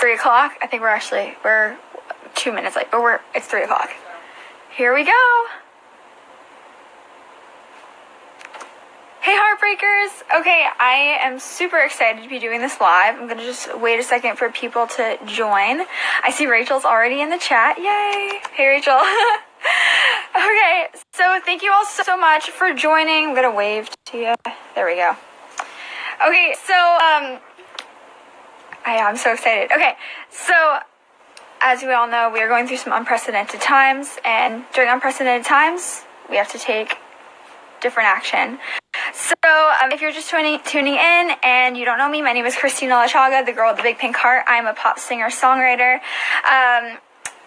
3 o'clock. I think we're 2 minutes late, but it's 3 o'clock. Here we go. Hey Heartbreakers! Okay, I am super excited to be doing this live. I'm gonna just wait a second for people to join. I see Rachel's already in the chat. Yay! Hey Rachel. Okay, so thank you all so much for joining. I'm gonna wave to you. There we go. Okay, so I'm so excited. Okay, so as we all know, we are going through some unprecedented times, and during unprecedented times, we have to take different action. So, if you're just tuning in and you don't know me, my name is Kristina Lachaga, the girl with the big pink heart. I'm a pop singer-songwriter.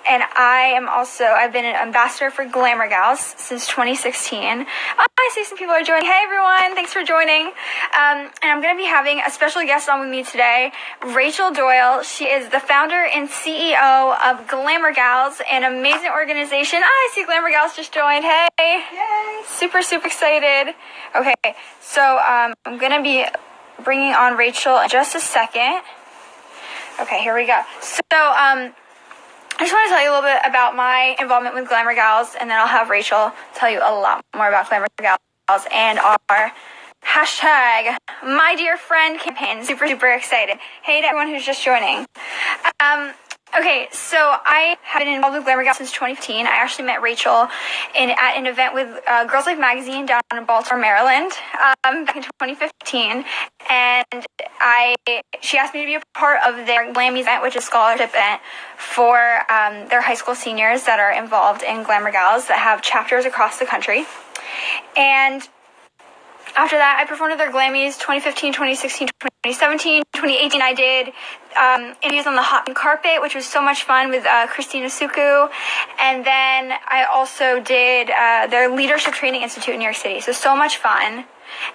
And I've been an ambassador for GlamourGals since 2016. I see some people are joining. Hey everyone, thanks for joining. And I'm going to be having a special guest on with me today, Rachel Doyle. She is the founder and CEO of GlamourGals, an amazing organization. I see GlamourGals just joined. Hey. Yay. Super, super excited. Okay, so I'm going to be bringing on Rachel in just a second. Okay, here we go. So, I just want to tell you a little bit about my involvement with GlamourGals, and then I'll have Rachel tell you a lot more about GlamourGals and our hashtag My Dear Friend campaign. Super, super excited. Hey to everyone who's just joining. Okay, so I have been involved with GlamourGals since 2015. I actually met Rachel at an event with Girls Life magazine down in Baltimore, Maryland, back in 2015, and she asked me to be a part of their Glammies event, which is a scholarship event for their high school seniors that are involved in GlamourGals that have chapters across the country. And after that, I performed at their Glammies 2015, 2016, 2017, 2018. I did interviews on the hot pink carpet, which was so much fun with Kristina. And then I also did their Leadership Training Institute in New York City. So much fun.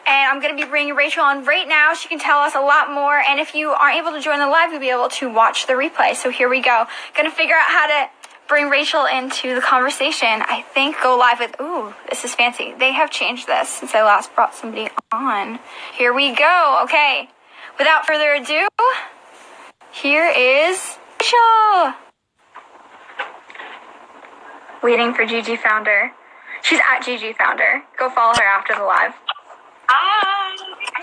And I'm going to be bringing Rachel on right now. She can tell us a lot more. And if you aren't able to join the live, you'll be able to watch the replay. So here we go. Going to figure out how to bring Rachel into the conversation. I think go live with, ooh, this is fancy. They have changed this since I last brought somebody on. Here we go. Okay. Without further ado, here is Rachel. Waiting for Gigi Founder. She's at Gigi Founder. Go follow her after the live. Hi.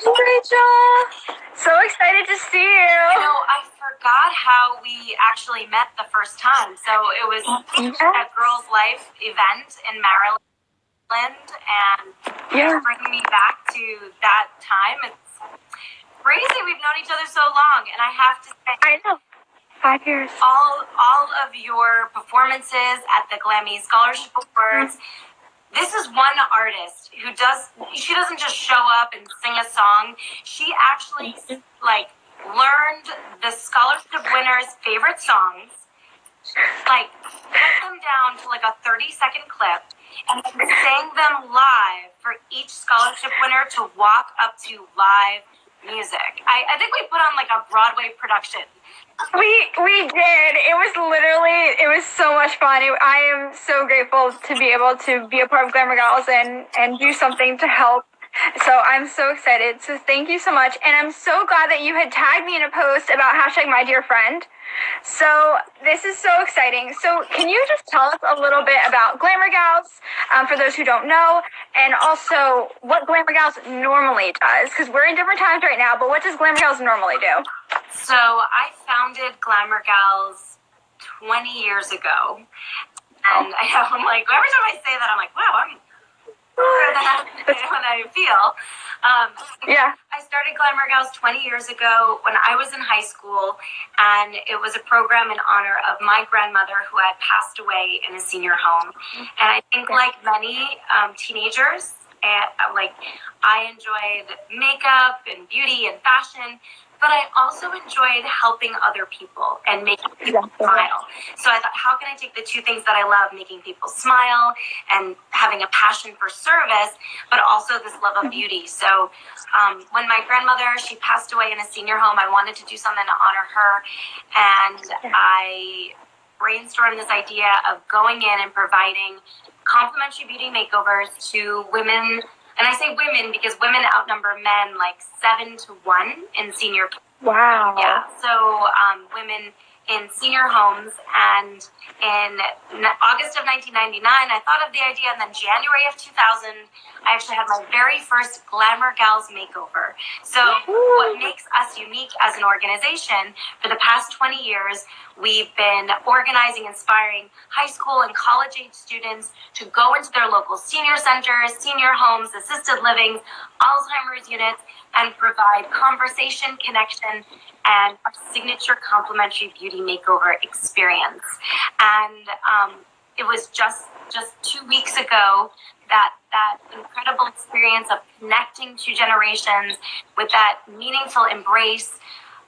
Rachel. So excited to see you. I forgot how we actually met the first time. So it was a Girls Life event in Maryland, and it's bringing me back to that time. It's crazy. We've known each other so long, and I have to say, I know. 5 years. All of your performances at the Glammy Scholarship Awards. This is one artist who she doesn't just show up and sing a song. She actually, learned the scholarship winners' favorite songs, put them down to a 30-second clip, and sang them live for each scholarship winner to walk up to live music. I think we put on a Broadway production. We did. It was so much fun. I am so grateful to be able to be a part of GlamourGals and do something to help. So I'm so excited. So thank you so much. And I'm so glad that you had tagged me in a post about hashtag My Dear Friend. So this is so exciting. So can you just tell us a little bit about GlamourGals, for those who don't know, and also what GlamourGals normally does? Because we're in different times right now, but what does GlamourGals normally do? So I founded GlamourGals 20 years ago. And I'm like, every time I say that, I'm like, wow, I'm older than I feel. I started GlamourGals 20 years ago when I was in high school, and it was a program in honor of my grandmother who had passed away in a senior home. And I think like many teenagers, I enjoyed makeup and beauty and fashion, but I also enjoyed helping other people and making people smile. So I thought, how can I take the two things that I love, making people smile and having a passion for service, but also this love of beauty. So when my grandmother, she passed away in a senior home, I wanted to do something to honor her. And I brainstormed this idea of going in and providing complimentary beauty makeovers to women. And I say women because women outnumber men 7-1 in senior care. Wow. Yeah. So women in senior homes, and in August of 1999, I thought of the idea, and then January of 2000, I actually had my very first GlamourGals makeover. So what makes us unique as an organization, for the past 20 years, we've been organizing, inspiring high school and college-age students to go into their local senior centers, senior homes, assisted living, Alzheimer's units, and provide conversation, connection, and a signature complimentary beauty makeover experience. And it was just 2 weeks ago that incredible experience of connecting two generations with that meaningful embrace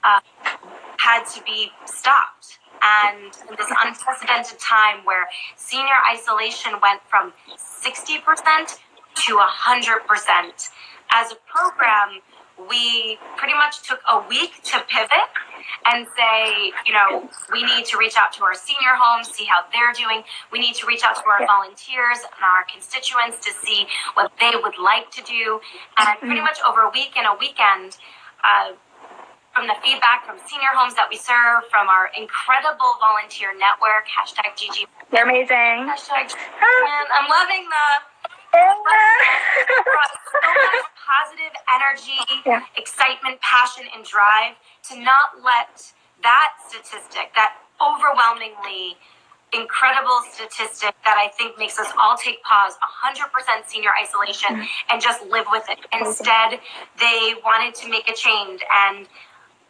had to be stopped. And in this unprecedented time where senior isolation went from 60% to 100%, as a program, we pretty much took a week to pivot and say, we need to reach out to our senior homes, see how they're doing. We need to reach out to our volunteers and our constituents to see what they would like to do. And pretty much over a week and a weekend, from the feedback from senior homes that we serve, from our incredible volunteer network, #GG. They're amazing. I'm loving brought so much positive energy, excitement, passion, and drive to not let that statistic, that overwhelmingly incredible statistic that I think makes us all take pause, 100% senior isolation, and just live with it. Instead, they wanted to make a change. And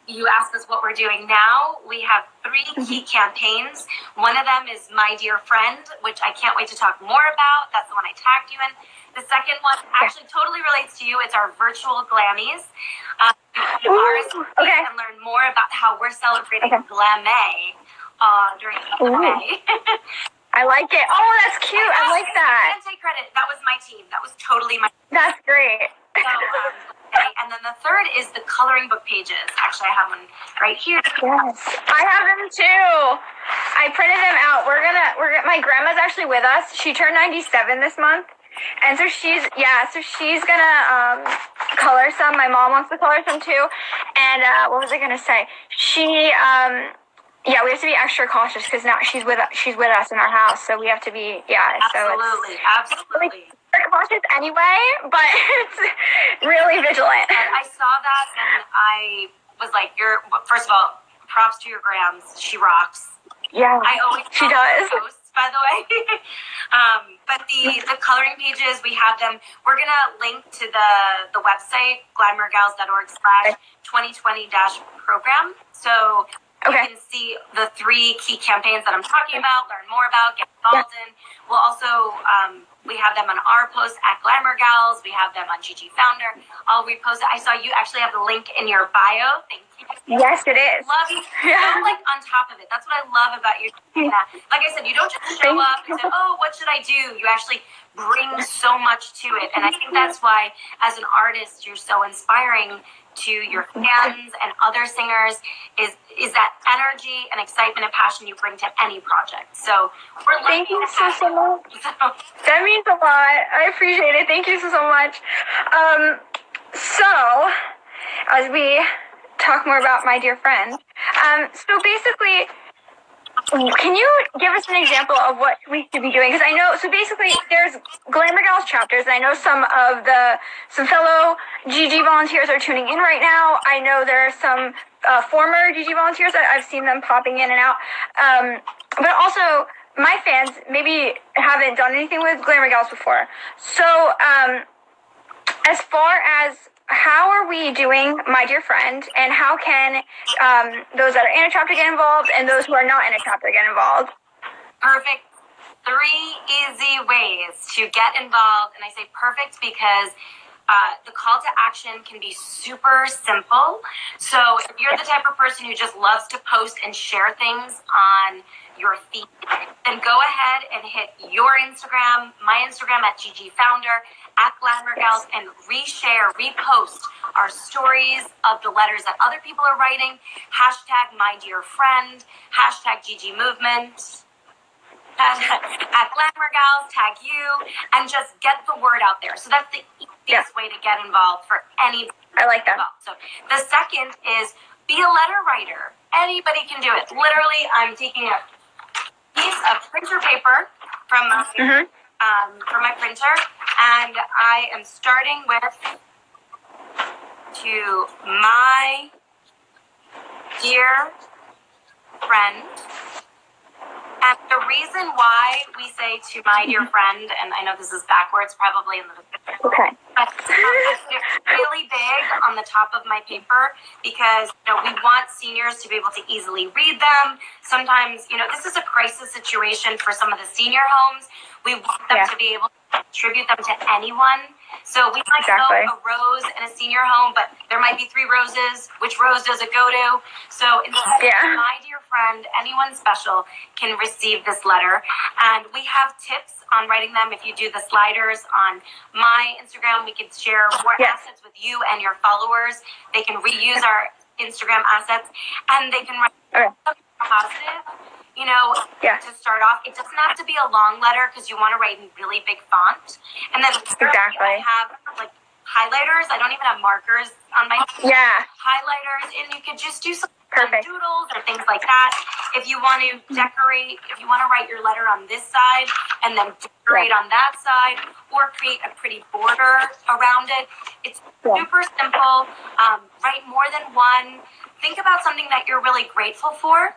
you asked us what we're doing now. We have 3 key campaigns. One of them is My Dear Friend, which I can't wait to talk more about. That's the one I tagged you in. The second one actually totally relates to you. It's our virtual Glammies. And learn more about how we're celebrating Glamay during May. I like it. Oh, that's cute. I like that. I can't take credit. That was my team. That was totally my team. That's great. So, and then the third is the coloring book pages. Actually, I have one right here. Yes, I have them too. I printed them out. My grandma's actually with us. She turned 97 this month. And so she's gonna color some. My mom wants to color some too. And what was I gonna say? We have to be extra cautious because now she's with us in our house, so we have to be absolutely. We're cautious anyway, but it's really vigilant. And I saw that, and I was like, first of all, props to your grams. She rocks. Yeah, she does. Posts, by the way. But the coloring pages, we have them. We're gonna link to the website glamourgals.org/2020-program. So you can see the 3 key campaigns that I'm talking about, learn more about, get involved in. We'll also, we have them on our post at GlamourGals. We have them on GG Founder. I'll repost it. I saw you actually have the link in your bio. Thank you. Yes, it is. Love you. I'm like on top of it. That's what I love about you. Like I said, you don't just show up and say, oh, what should I do? You actually bring so much to it. And I think that's why, as an artist, you're so inspiring to your fans and other singers is that energy and excitement and passion you bring to any project. So we're thank you so much. That means a lot. I appreciate it. Thank you so much. So as we talk more about My Dear Friend, so basically, can you give us an example of what we should be doing? Because I know, so basically, there's GlamourGals chapters, and I know some fellow GG volunteers are tuning in right now. I know there are some former GG volunteers that I've seen them popping in and out. But also, my fans maybe haven't done anything with GlamourGals before. So, as far as how are we doing My Dear Friend, and how can those that are in a chapter get involved and those who are not in a chapter get involved? Perfect. 3 easy ways to get involved. And I say perfect because the call to action can be super simple. So if you're the type of person who just loves to post and share things on your feed, then go ahead and hit your Instagram, my Instagram at GG Founder, at GlamourGals, and repost our stories of the letters that other people are writing, #My Dear Friend, #GG Movement, at GlamourGals, tag you, and just get the word out there. So that's the easiest way to get involved for any. I like that. So the second is be a letter writer Anybody can do it. Literally, I'm taking a piece of printer paper from my printer, and I am starting with to my dear friend. And the reason why we say to my dear friend, and I know this is backwards probably in the Okay. but it's really big on the top of my paper because we want seniors to be able to easily read them. Sometimes, this is a crisis situation for some of the senior homes. We want them to be able to distribute them to anyone. So we might know a rose in a senior home, but there might be 3 roses. Which rose does it go to? So instead, my dear friend, anyone special can receive this letter. And we have tips on writing them. If you do the sliders on my Instagram, we can share more assets with you and your followers. They can reuse our Instagram assets, and they can write something positive. To start off, it doesn't have to be a long letter because you want to write in really big font. And then I have like highlighters. I don't even have markers on my highlighters, and you could just do some doodles or things like that. If you want to decorate, if you want to write your letter on this side and then decorate on that side, or create a pretty border around it, it's super simple. Write more than one. Think about something that you're really grateful for.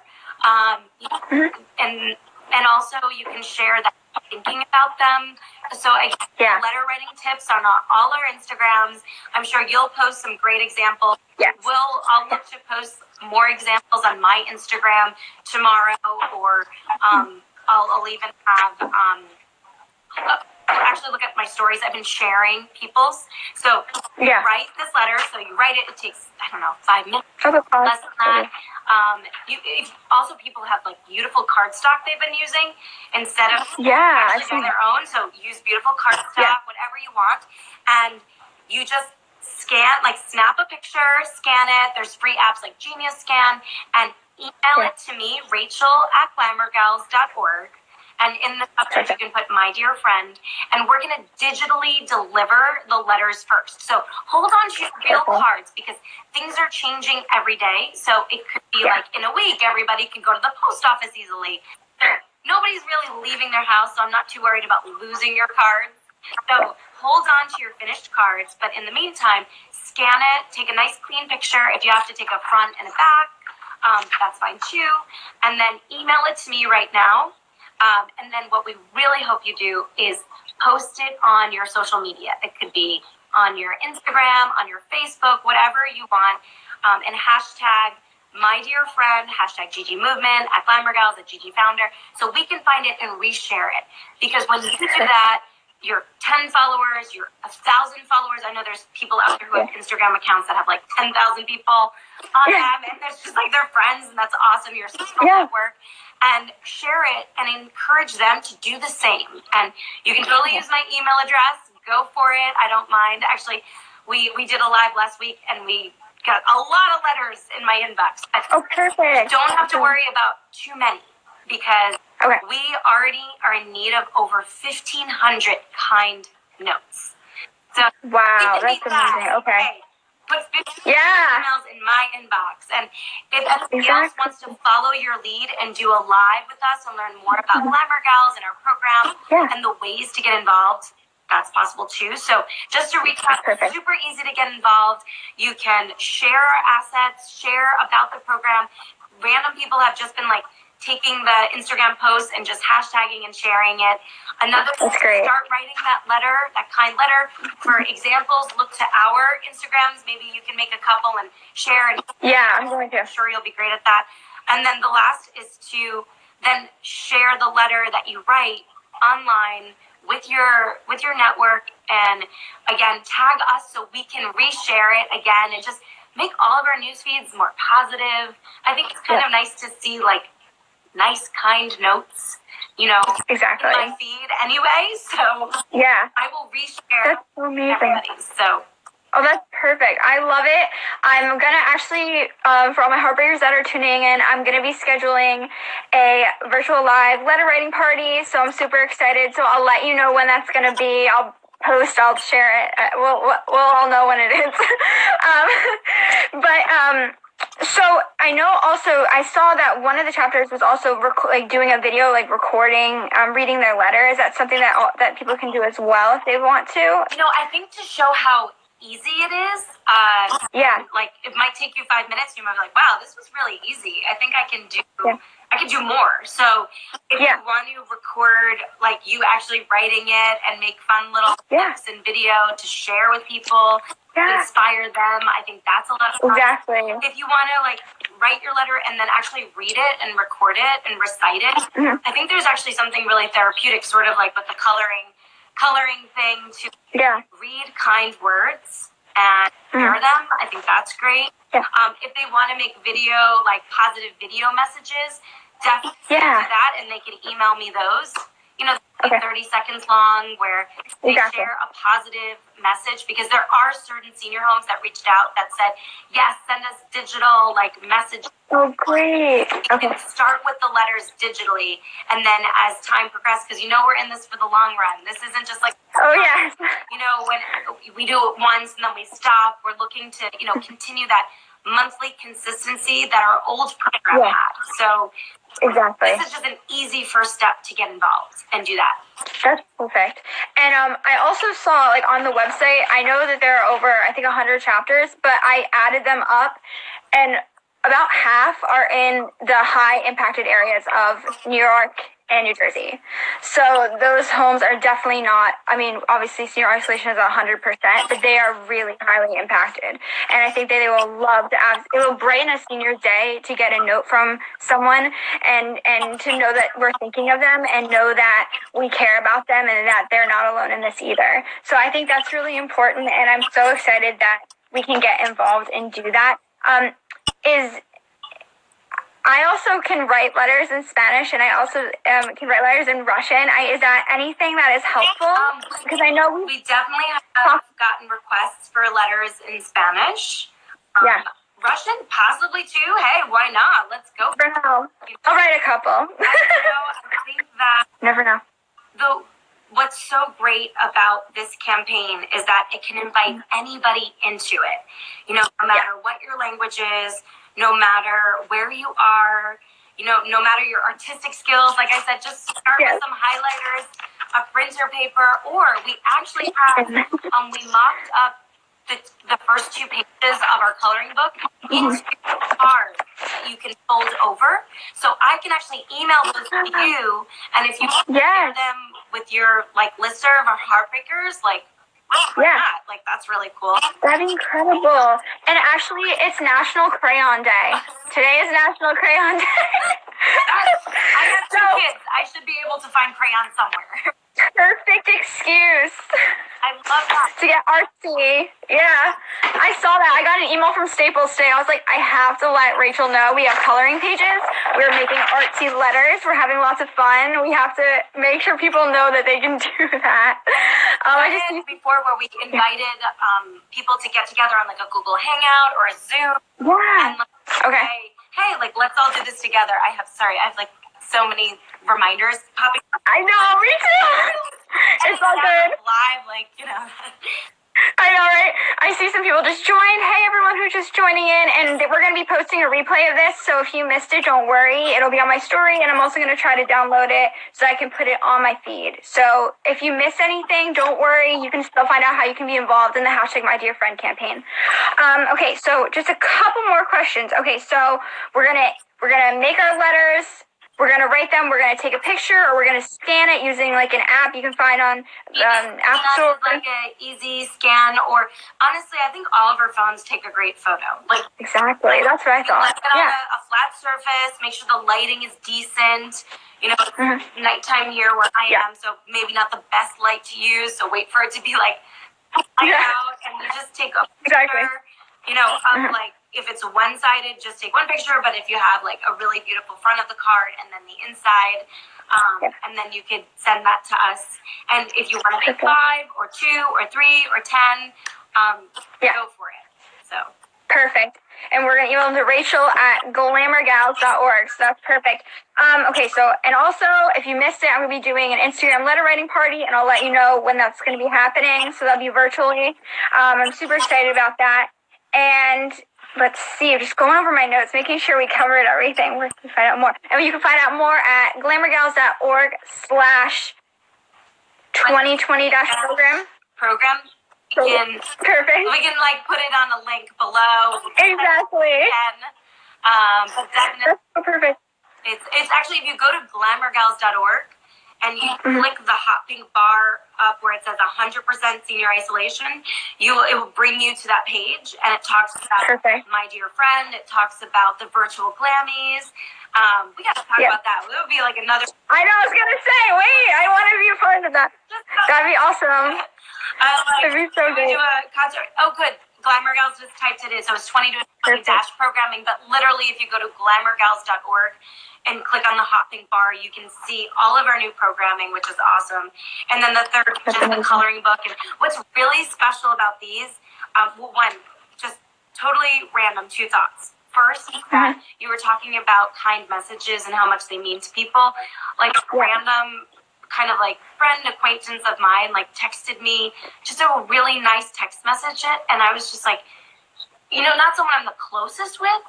And also you can share that thinking about them. So letter writing tips on all our Instagrams. I'm sure you'll post some great examples. I'll look to post more examples on my Instagram tomorrow, or I'll even have actually look at my stories. I've been sharing people's. So you write this letter. So you write it. It takes 5 minutes, less than that. Also, people have like beautiful cardstock they've been using instead of actually doing their own. So use beautiful cardstock, whatever you want, and you just snap a picture, scan it. There's free apps like Genius Scan, and email it to me, Rachel@GlamourGals.org. And in the subject, you can put my dear friend, and we're going to digitally deliver the letters first. So hold on to real cards because things are changing every day. So it could be like in a week, everybody can go to the post office easily. So nobody's really leaving their house, so I'm not too worried about losing your cards. So hold on to your finished cards. But in the meantime, scan it, take a nice clean picture. If you have to take a front and a back, that's fine too. And then email it to me right now. And then what we really hope you do is post it on your social media. It could be on your Instagram, on your Facebook, whatever you want, and hashtag my dear friend, hashtag GG Movement, @GlamourGals, @GGFounder, so we can find it and reshare it. Because when you do that, your 10 followers, your 1,000 followers. I know there's people out there who have Instagram accounts that have like 10,000 people on them, and there's just like their friends, and that's awesome. Your social network, and share it and encourage them to do the same. And you can totally use my email address. Go for it. I don't mind. Actually, we did a live last week, and we got a lot of letters in my inbox. Perfect. Don't have to worry about too many because we already are in need of over 1,500 kind notes. So wow, that's amazing. Okay. Put 15 emails in my inbox. And if anybody else wants to follow your lead and do a live with us and learn more about Glamour Gals and our program and the ways to get involved, that's possible too. So just to recap, super easy to get involved. You can share our assets, share about the program. Random people have just been like taking the Instagram posts and just hashtagging and sharing it. Another thing, start writing that letter, that kind letter. For examples, look to our Instagrams. Maybe you can make a couple and share. And I'm going to. I'm sure you'll be great at that. And then the last is to then share the letter that you write online with your network, and again, tag us so we can reshare it again and just make all of our news feeds more positive. I think it's kind of nice to see like nice, kind notes, in my feed anyway. So I will reshare. That's so amazing. Everybody. So. Oh, that's perfect. I love it. I'm going to actually, for all my Heartbreakers that are tuning in, I'm going to be scheduling a virtual live letter writing party. So I'm super excited. So I'll let you know when that's going to be. I'll post, I'll share it. We'll all know when it is. So I know also I saw that one of the chapters was also doing a video, like recording, reading their letter. Is that something that people can do as well if they want to? I think to show how easy it is, like it might take you 5 minutes. You might be like, wow, this was really easy. I think I can do more. So if you want to record, like you actually writing it and make fun little clips and video to share with people, inspire them, I think that's a lot of fun. Exactly. If you want to like write your letter and then actually read it and record it and recite it, I think there's actually something really therapeutic, sort of like with the coloring thing, to read kind words and share them. I think that's great. If they want to make video, like positive video messages, definitely do that, and they can email me those. 30 seconds long, where they share a positive message, because there are certain senior homes that reached out that said, yes, send us digital messages. Oh, great. Okay. Start with the letters digitally, and then as time progresses, because we're in this for the long run. This isn't just like, when we do it once and then we stop. We're looking to, continue that monthly consistency that our old program had. So this is just an easy first step to get involved and do that. That's perfect. And I also saw, like, on the website, I know that there are over, I think, 100 chapters, but I added them up, and about half are in the high impacted areas of New York and New Jersey. So those homes are definitely not, obviously senior isolation is 100%, but they are really highly impacted. And I think that they will love to it will brighten a senior's day to get a note from someone and to know that we're thinking of them and know that we care about them and that they're not alone in this either. So I think that's really important, and I'm so excited that we can get involved and do that. I also can write letters in Spanish, and I also can write letters in Russian. Is that anything that is helpful? Because I know we definitely have gotten requests for letters in Spanish. Russian, possibly too. Hey, why not? Let's go. Never know. I'll write a couple. I think that never know. What's so great about this campaign is that it can invite anybody into it. No matter what your language is, no matter where you are, no matter your artistic skills. Like I said, just start with some highlighters, a printer paper, or we actually have, we mocked up the first 2 pages of our coloring book into cards that you can fold over. So I can actually email those to you, and if you share them with your listserv or heartbreakers, that's really cool. That'd be incredible. And actually, it's National Crayon Day. Today is National Crayon Day. I have 2 kids. I should be able to find crayons somewhere. Perfect excuse. I love that. To get artsy. Yeah. I saw that. I got an email from Staples today. I was like, I have to let Rachel know we have coloring pages. We're making artsy letters. We're having lots of fun. We have to make sure people know that they can do that. Before, where we invited people to get together on a Google Hangout or a Zoom. Yeah. And hey, let's all do this together. I have so many reminders popping up. I know, me too. It's all good. Live, I know, right? I see some people just join. Hey, everyone who's just joining in, and we're going to be posting a replay of this, so if you missed it, don't worry. It'll be on my story, and I'm also going to try to download it so I can put it on my feed. So if you miss anything, don't worry. You can still find out how you can be involved in the #MyDearFriend campaign. Okay, so just a couple more questions. Okay, so we're gonna make our letters. We're going to write them, we're going to take a picture, or we're going to scan it using an app you can find on App Store. An easy scan, or honestly, I think all of our phones take a great photo. Exactly, that's what I thought. Let's get on a flat surface, make sure the lighting is decent. It's nighttime here where I am, so maybe not the best light to use, so wait for it to be light out, and you just take a picture. If it's one-sided, just take one picture, but if you have a really beautiful front of the card and then the inside, and then you could send that to us. And if you want to make 5 or 2 or 3 or 10, go for it. So perfect. And we're going to email them to Rachel at GlamourGals.org. So that's perfect. Okay, so, and also, if you missed it, I'm going to be doing an Instagram letter writing party, and I'll let you know when that's going to be happening. So that'll be virtually. I'm super excited about that. And let's see, I'm just going over my notes, making sure we covered everything. Where can you find out more? And you can find out more at glamourgals.org/2020-program. Perfect. We can like put it on a link below. Exactly. But definitely, That's so perfect. It's actually, if you go to glamourgals.org and you click the hot pink bar up where it says 100% senior isolation, it will bring you to that page, and it talks about My Dear Friend. It talks about the virtual Glammies. We got to talk about that. It would be like another. I know. I was gonna say, wait. I want to be a part of that. That'd be awesome. That'd be so great. Do a concert. Oh, good. Glamour Gals just typed it in, so it's 20 to dash programming. But literally, if you go to glamourgals.org and click on the hot pink bar, you can see all of our new programming, which is awesome. And then the third, which is the coloring book. And what's really special about these, one, just totally random, two thoughts. First, that you were talking about kind messages and how much they mean to people. Like random kind of like friend acquaintance of mine like texted me just a really nice text message, and I was just like, not someone I'm the closest with.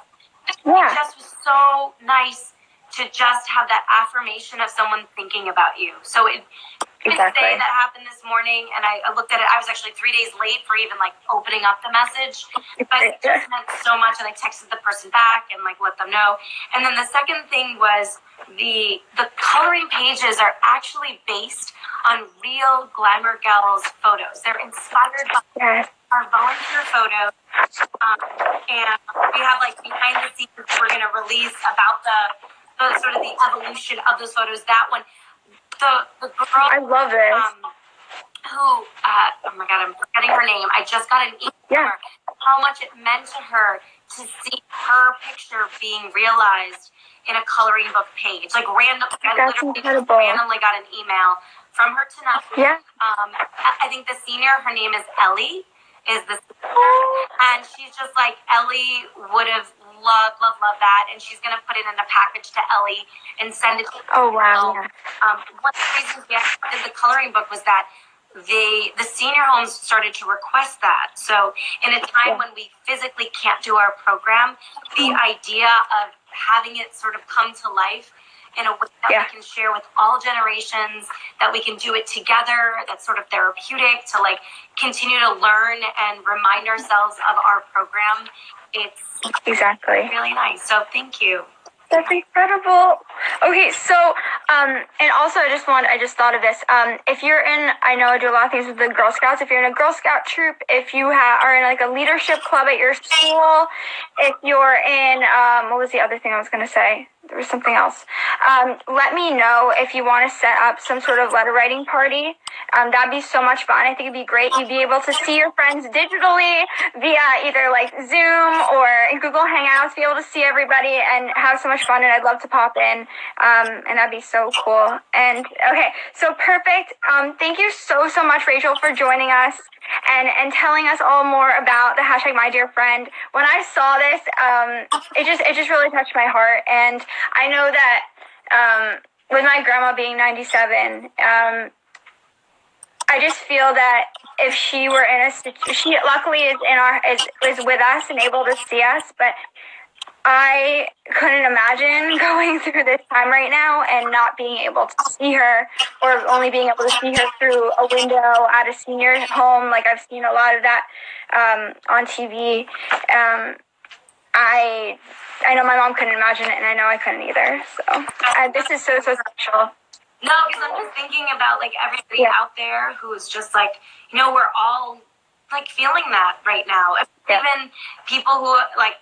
It just was so nice to just have that affirmation of someone thinking about you. So it day that happened this morning, and I looked at it. I was actually 3 days late for even like opening up the message, but it just meant so much. And I texted the person back and like let them know. And then the second thing was the coloring pages are actually based on real Glamour Gals photos. They're inspired by our volunteer photos, and we have like behind the scenes we're going to release about the sort of the evolution of those photos. That one. The girl, I love it. Who, oh my God, I'm forgetting her name. I just got an email from her. How much it meant to her to see her picture being realized in a coloring book page. Like random, I literally just randomly got an email from her tonight. I think the senior, her name is Ellie, is the senior, and she's just like, Ellie would have love that, and she's gonna put it in a package to Ellie and send it to Oh wow. One of the reasons we did the coloring book was that the senior homes started to request that. So in a time when we physically can't do our program, the idea of having it sort of come to life in a way that we can share with all generations, that we can do it together, that's sort of therapeutic, to like continue to learn and remind ourselves of our program. It's really nice. So thank you. That's incredible. Okay, so and also I just thought of this. If you're in, I know I do a lot of things with the Girl Scouts. If you're in a Girl Scout troop, if you are in like a leadership club at your school, if you're in what was the other thing I was gonna say? There was something else. Let me know if you want to set up some sort of letter writing party. That'd be so much fun. I think it'd be great. You'd be able to see your friends digitally via either like Zoom or Google Hangouts, be able to see everybody and have so much fun. And I'd love to pop in. And that'd be so cool. And okay, so perfect. Thank you so much, Rachel, for joining us and telling us all more about the hashtag My Dear Friend. When I saw this, it just really touched my heart. And I know that with my grandma being 97, I just feel that if she were in she luckily is is with us and able to see us, but I couldn't imagine going through this time right now and not being able to see her, or only being able to see her through a window at a senior home. Like I've seen a lot of that on TV. I know my mom couldn't imagine it, and I know I couldn't either. So this is so special. No, because I'm just thinking about like everybody out there who's just like, we're all like feeling that right now. Even people who like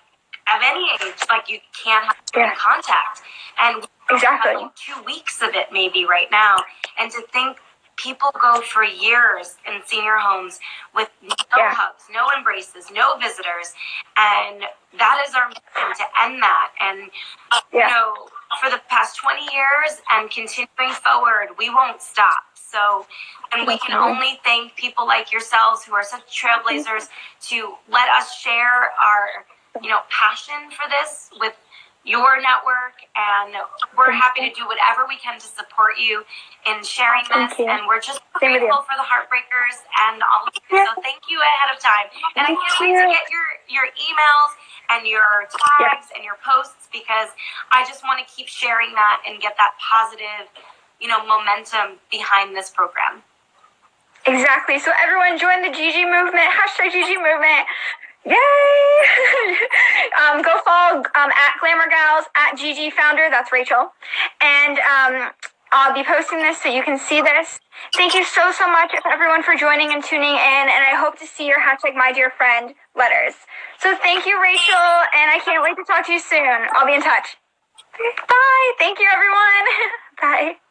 of any age, like you can't have human contact, and we have like 2 weeks of it maybe right now. And to think people go for years in senior homes with no hugs, no embraces, no visitors, and that is our mission, to end that. And for the past 20 years and continuing forward, we won't stop. So, and we can only thank people like yourselves who are such trailblazers to let us share our, passion for this with your network, and we're happy to do whatever we can to support you in sharing this. And we're just grateful for the Heartbreakers and all of you. So thank you ahead of time. And I can't wait to get your emails and your tags and your posts, because I just want to keep sharing that and get that positive, momentum behind this program. Exactly. So everyone join the GG movement, hashtag GG movement. Yay! Go follow at GlamourGals, at GG Founder, that's Rachel. And I'll be posting this so you can see this. Thank you so much everyone for joining and tuning in, and I hope to see your hashtag my dear friend letters. So thank you, Rachel, and I can't wait to talk to you soon. I'll be in touch. Bye. Thank you, everyone. Bye.